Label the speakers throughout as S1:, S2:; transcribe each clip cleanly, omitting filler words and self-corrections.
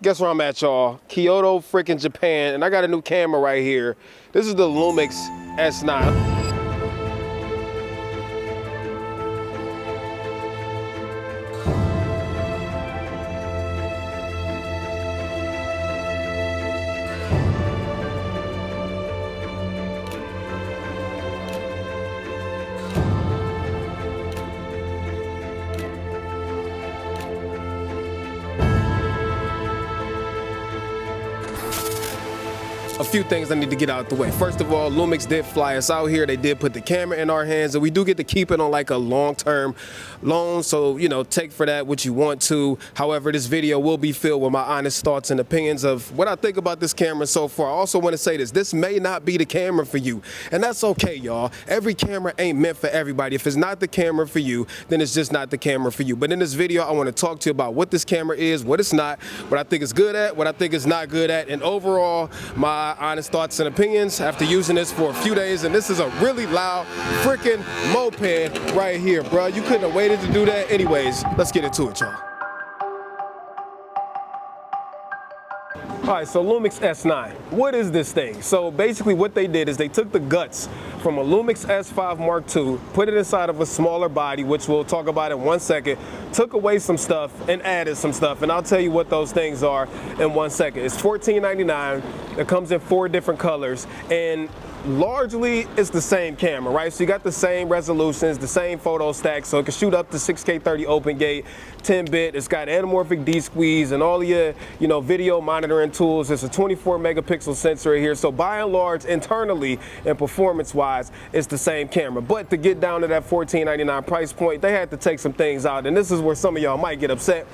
S1: Guess where I'm at, y'all? Kyoto, freaking Japan, and I got a new camera right here. This is the Lumix S9. A few things I need to get out the way. First of all, Lumix did fly us out here. They did put the camera in our hands, and we do get to keep it on like a long-term loan. So, you know, take for that what you want to. However, this video will be filled with my honest thoughts and opinions of what I think about this camera so far. I also want to say this may not be the camera for you, and that's okay, y'all. Every camera ain't meant for everybody. If it's not the camera for you, then it's just not the camera for you. But in this video, I want to talk to you about what this camera is, what it's not, what I think it's good at, what I think it's not good at, and overall, my honest thoughts and opinions after using this for a few days. And this is a really loud freaking moped right here, bro. You couldn't have waited to do that. Anyways, let's get into it, y'all. All right, so Lumix S9, what is this thing? So basically what they did is they took the guts from a Lumix S5 Mark II, put it inside of a smaller body, which we'll talk about in 1 second, took away some stuff and added some stuff, and I'll tell you what those things are in 1 second. It's $14.99, it comes in 4 different colors, and largely it's the same camera, right? So you got the same resolutions, the same photo stack, so it can shoot up to 6K 30 open gate, 10-bit. It's got anamorphic D-squeeze and all your, video monitoring tools. It's a 24 megapixel sensor here. So by and large, internally and performance-wise, it's the same camera. But to get down to that $14.99 price point, they had to take some things out, and this is where some of y'all might get upset,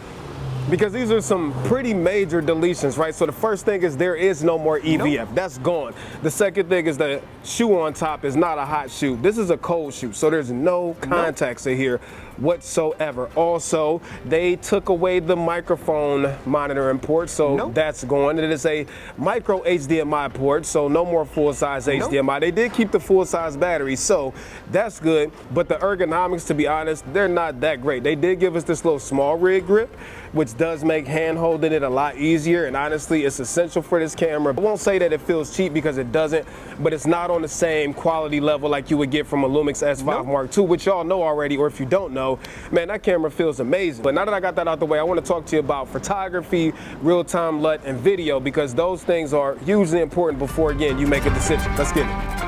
S1: because these are some pretty major deletions, right? So the first thing is there is no more EVF. Nope. That's gone. The second thing is the shoe on top is not a hot shoe. This is a cold shoe, so there's no contacts in here whatsoever. Also, they took away the microphone monitoring port, so that's gone. It is a micro HDMI port, so no more full-size HDMI. They did keep the full-size battery, so that's good, but the ergonomics, to be honest, they're not that great. They did give us this little small rig grip, which does make hand holding it a lot easier, and honestly, it's essential for this camera. I won't say that it feels cheap, because it doesn't, but it's not on the same quality level like you would get from a Lumix S5 Mark II, which y'all know already, or if you don't know, man, that camera feels amazing. But now that I got that out the way, I want to talk to you about photography, real-time LUT, and video, because those things are hugely important before, again, you make a decision. Let's get it.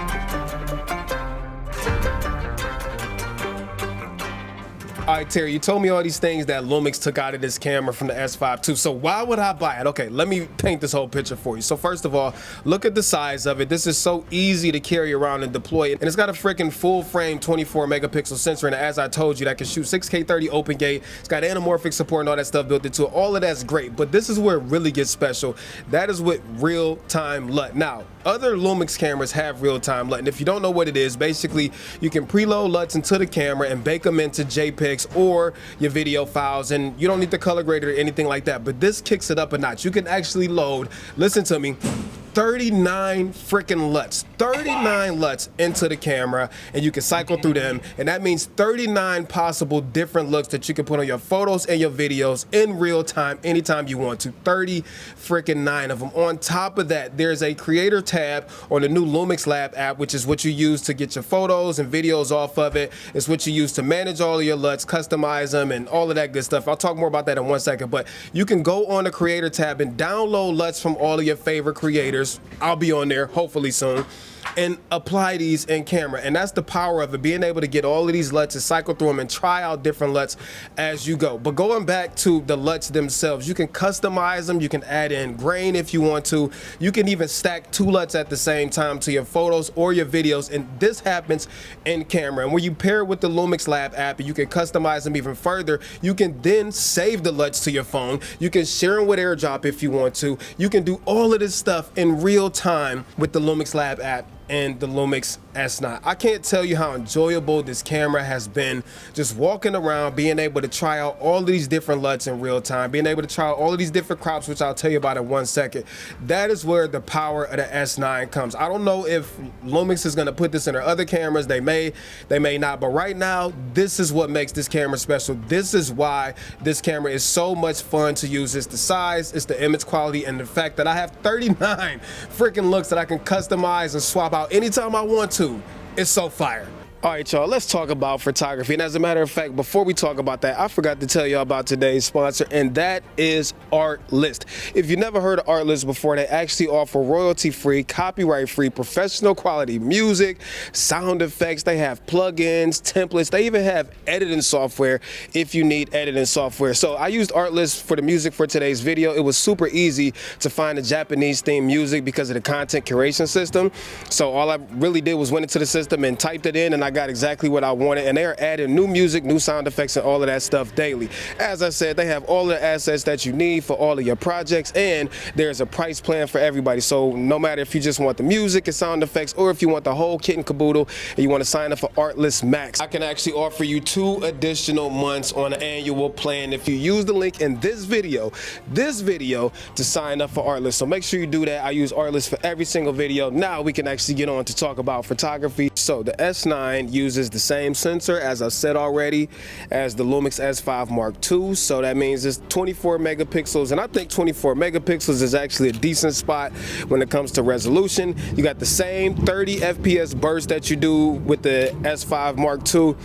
S1: All right, Terry, you told me all these things that Lumix took out of this camera from the S5 II. So why would I buy it? Okay, let me paint this whole picture for you. So first of all, look at the size of it. This is so easy to carry around and deploy it. And it's got a freaking full frame 24 megapixel sensor. And as I told you, that can shoot 6K 30 open gate. It's got anamorphic support and all that stuff built into it. All of that's great. But this is where it really gets special. That is with real-time LUT. Now, other Lumix cameras have real-time LUT. And if you don't know what it is, basically you can preload LUTs into the camera and bake them into JPEGs or your video files, and you don't need the color grader or anything like that. But this kicks it up a notch. You can actually load, listen to me, 39 freaking LUTs, 39 LUTs into the camera, and you can cycle through them, and that means 39 possible different looks that you can put on your photos and your videos in real time, anytime you want to. 30 freaking 9 of them. On top of that, there's a creator tab on the new Lumix Lab app, which is what you use to get your photos and videos off of it. It's what you use to manage all of your LUTs, customize them, and all of that good stuff. I'll talk more about that in 1 second, but you can go on the creator tab and download LUTs from all of your favorite creators. I'll be on there hopefully soon, and apply these in camera. And that's the power of it, being able to get all of these LUTs and cycle through them and try out different LUTs as you go. But going back to the LUTs themselves, you can customize them, you can add in grain if you want to, you can even stack 2 LUTs at the same time to your photos or your videos, and this happens in camera. And when you pair it with the Lumix Lab app, you can customize them even further. You can then save the LUTs to your phone, you can share them with AirDrop if you want to, you can do all of this stuff in real time with the Lumix Lab app in the Lumix S9. I can't tell you how enjoyable this camera has been, just walking around, being able to try out all of these different LUTs in real time, being able to try out all of these different crops, which I'll tell you about in 1 second. That is where the power of the S9 comes. I don't know if Lumix is gonna put this in their other cameras. They may not, but right now, this is what makes this camera special. This is why this camera is so much fun to use. It's the size, it's the image quality, and the fact that I have 39 freaking looks that I can customize and swap out anytime I want to. It's so fire. All right, y'all, let's talk about photography. And as a matter of fact, before we talk about that, I forgot to tell y'all about today's sponsor, and that is Artlist. If you've never heard of Artlist before, they actually offer royalty-free, copyright-free, professional quality music, sound effects. They have plugins, templates. They even have editing software if you need editing software. So I used Artlist for the music for today's video. It was super easy to find the Japanese theme music because of the content curation system. So all I really did was went into the system and typed it in, and I got exactly what I wanted, and they are adding new music, new sound effects, and all of that stuff daily. As I said, they have all the assets that you need for all of your projects, and there's a price plan for everybody. So no matter if you just want the music and sound effects, or if you want the whole kit and caboodle, and you want to sign up for Artlist Max, I can actually offer you 2 additional months on an annual plan if you use the link in this video to sign up for Artlist. So make sure you do that. I use Artlist for every single video. Now we can actually get on to talk about photography. So the S9 uses the same sensor, as I said already, as the Lumix S5 Mark II. So that means it's 24 megapixels, and I think 24 megapixels is actually a decent spot when it comes to resolution. You got the same 30 FPS burst that you do with the S5 Mark II.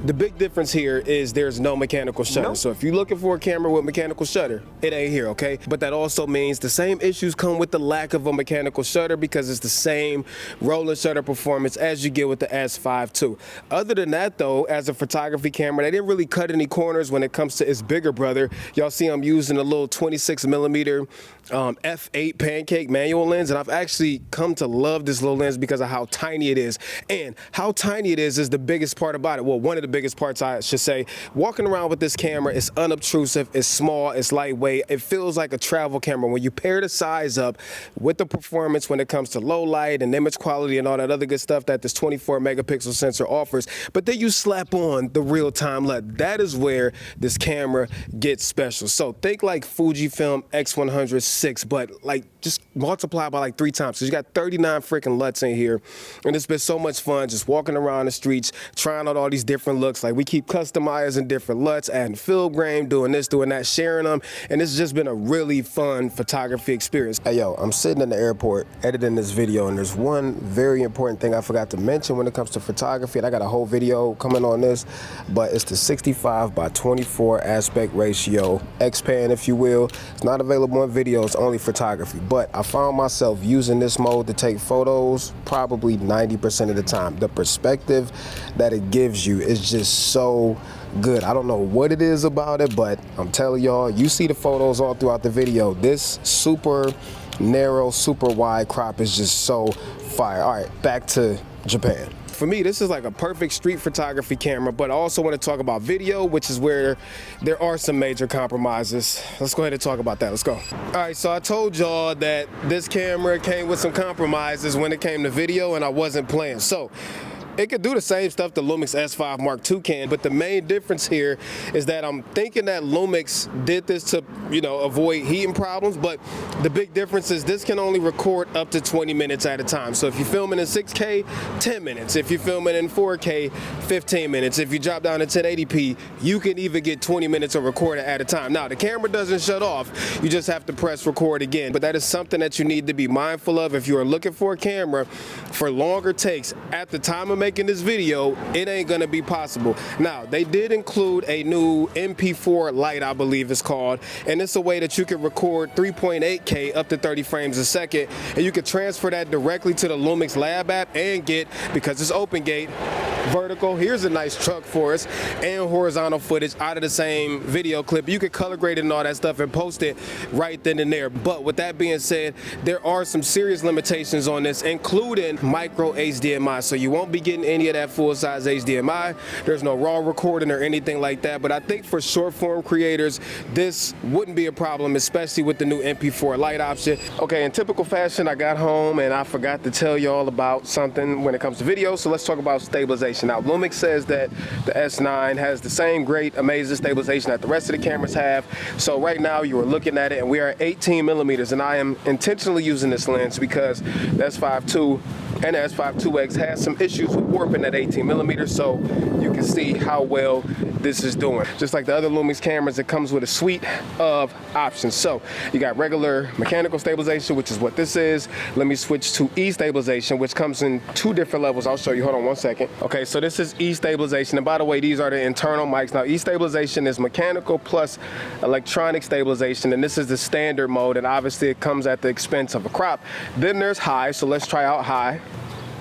S1: The big difference here is there's no mechanical shutter. Nope. So if you're looking for a camera with mechanical shutter, it ain't here, okay? But that also means the same issues come with the lack of a mechanical shutter, because it's the same rolling shutter performance as you get with the S5 too. Other than that though, as a photography camera, they didn't really cut any corners when it comes to its bigger brother. Y'all see I'm using a little 26mm f8 pancake manual lens, and I've actually come to love this little lens because of how tiny it is. And how tiny it is the biggest part about it. Well, one of the biggest parts, I should say. Walking around with this camera, it's unobtrusive, it's small, it's lightweight. It feels like a travel camera. When you pair the size up with the performance when it comes to low light and image quality and all that other good stuff that this 24 megapixel sensor offers, but then you slap on the real-time LUT. That is where this camera gets special. So think like Fujifilm X100VI, but like just multiply by like 3 times. So you got 39 freaking LUTs in here, and it's been so much fun just walking around the streets, trying out all these different looks. Like we keep customizing different LUTs, adding fill grain, doing this, doing that, sharing them, and it's just been a really fun photography experience. Hey yo, I'm sitting in the airport editing this video, and there's one very important thing I forgot to mention when it comes to photography, and I got a whole video coming on this, but it's the 65:24 aspect ratio X-Pan, if you will. It's not available in video, it's only photography, but I found myself using this mode to take photos probably 90% of the time. The perspective that it gives you is just so good. I don't know what it is about it, but I'm telling y'all, you see the photos all throughout the video. This super narrow, super wide crop is just so fire. All right, back to Japan. For me, this is like a perfect street photography camera, but I also want to talk about video, which is where there are some major compromises. Let's go ahead and talk about that. Let's go. All right, so I told y'all that this camera came with some compromises when it came to video, and I wasn't playing. So it could do the same stuff the Lumix S5 Mark II can, but the main difference here is that I'm thinking that Lumix did this to, you know, avoid heating problems, but the big difference is this can only record up to 20 minutes at a time. So if you're filming in 6K, 10 minutes. If you're filming in 4K, 15 minutes. If you drop down to 1080p, you can even get 20 minutes of recording at a time. Now, the camera doesn't shut off. You just have to press record again, but that is something that you need to be mindful of if you are looking for a camera for longer takes. At the time of making this video, it ain't gonna be possible. Now, they did include a new MP4 Lite, I believe it's called, and it's a way that you can record 3.8K up to 30 frames a second, and you can transfer that directly to the Lumix Lab app and get, because it's open gate, vertical. Here's a nice truck for us, and horizontal footage out of the same video clip. You could color grade it and all that stuff and post it right then and there. But with that being said, there are some serious limitations on this, including micro HDMI. So you won't be getting any of that full-size HDMI. There's no raw recording or anything like that. But I think for short-form creators, this wouldn't be a problem, especially with the new MP4 Lite option. Okay, in typical fashion, I got home and I forgot to tell you all about something when it comes to video. So let's talk about stabilization. Now, Lumix says that the S9 has the same great, amazing stabilization that the rest of the cameras have. So right now you are looking at it, and we are at 18 millimeters, and I am intentionally using this lens because the S5 II and the S5 IIX has some issues with warping at 18 millimeters, so you can see how well this is doing. Just like the other Lumix cameras, it comes with a suite of options. So you got regular mechanical stabilization, which is what this is. Let me switch to E stabilization, which comes in 2 different levels. I'll show you, hold on one second. Okay, so this is E stabilization, and by the way, these are the internal mics. Now, E stabilization is mechanical plus electronic stabilization, and this is the standard mode, and obviously it comes at the expense of a crop. Then there's high, so let's try out high.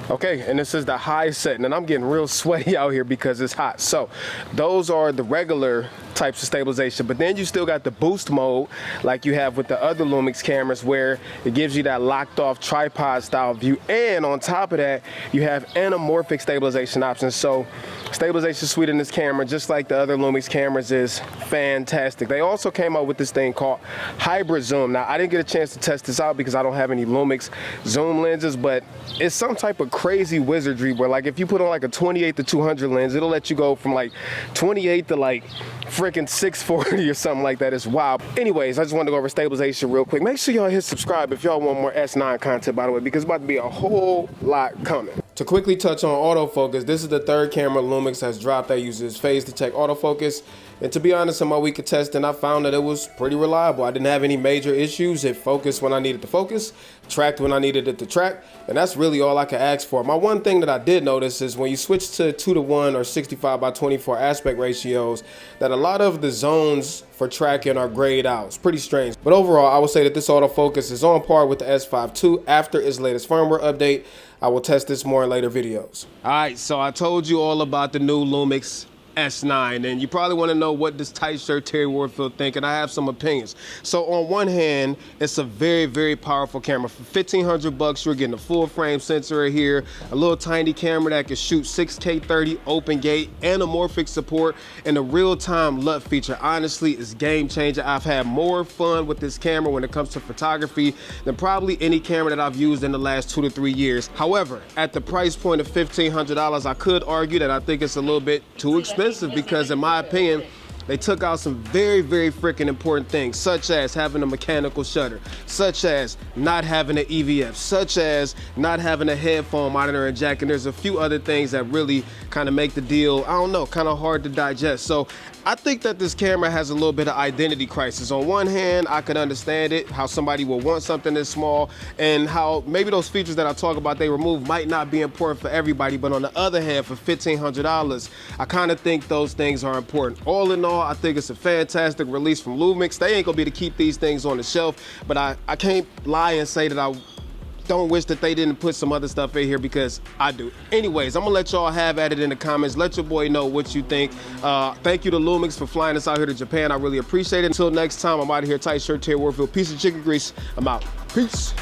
S1: Okay, and this is the high setting, and I'm getting real sweaty out here because it's hot. So those are the regular types of stabilization, but then you still got the boost mode like you have with the other Lumix cameras, where it gives you that locked off tripod style view, and on top of that you have anamorphic stabilization options. So stabilization suite in this camera, just like the other Lumix cameras, is fantastic. They also came out with this thing called hybrid zoom. Now, I didn't get a chance to test this out because I don't have any Lumix zoom lenses, but it's some type of crazy wizardry where, like, if you put on like a 28 to 200 lens, it'll let you go from like 28 to like freaking 640 or something like that. It's wild. Anyways, I just wanted to go over stabilization real quick. Make sure y'all hit subscribe if y'all want more S9 content, by the way, because it's about to be a whole lot coming. To quickly touch on autofocus, this is the 3rd camera Lumix has dropped that uses phase detect autofocus. And to be honest, in my week of testing, I found that it was pretty reliable. I didn't have any major issues. It focused when I needed to focus, tracked when I needed it to track, and that's really all I could ask for. My one thing that I did notice is when you switch to 2:1 or 65:24 aspect ratios, that a lot of the zones for tracking are grayed out. It's pretty strange. But overall, I would say that this autofocus is on par with the S5 II after its latest firmware update. I will test this more in later videos. All right, so I told you all about the new Lumix S9, and you probably want to know what this tight shirt Terry Warfield think, and I have some opinions. So on one hand, it's a very, very powerful camera. For $1,500 you're getting a full frame sensor here, a little tiny camera that can shoot 6K 30 open gate, anamorphic support, and a real-time LUT feature. Honestly, it's game changer. I've had more fun with this camera when it comes to photography than probably any camera that I've used in the last 2 to 3 years. However, at the price point of $1,500, I could argue that I think it's a little bit too expensive, because in my opinion, they took out some very, very freaking important things, such as having a mechanical shutter, such as not having an EVF, such as not having a headphone monitor and jack, and there's a few other things that really kind of make the deal, I don't know, kind of hard to digest. So I think that this camera has a little bit of identity crisis. On one hand, I could understand it, how somebody will want something this small, and how maybe those features that I talk about they remove might not be important for everybody, but on the other hand, for $1,500, I kind of think those things are important. All in all, I think it's a fantastic release from Lumix. They ain't gonna be to keep these things on the shelf, but I can't lie and say that I don't wish that they didn't put some other stuff in here, because I do. Anyways, I'm gonna let y'all have at it in the comments. Let your boy know what you think. Thank you to Lumix for flying us out here to Japan. I really appreciate it. Until next time, I'm out of here. Tight shirt, Terry Warfield. Piece of chicken grease. I'm out. Peace.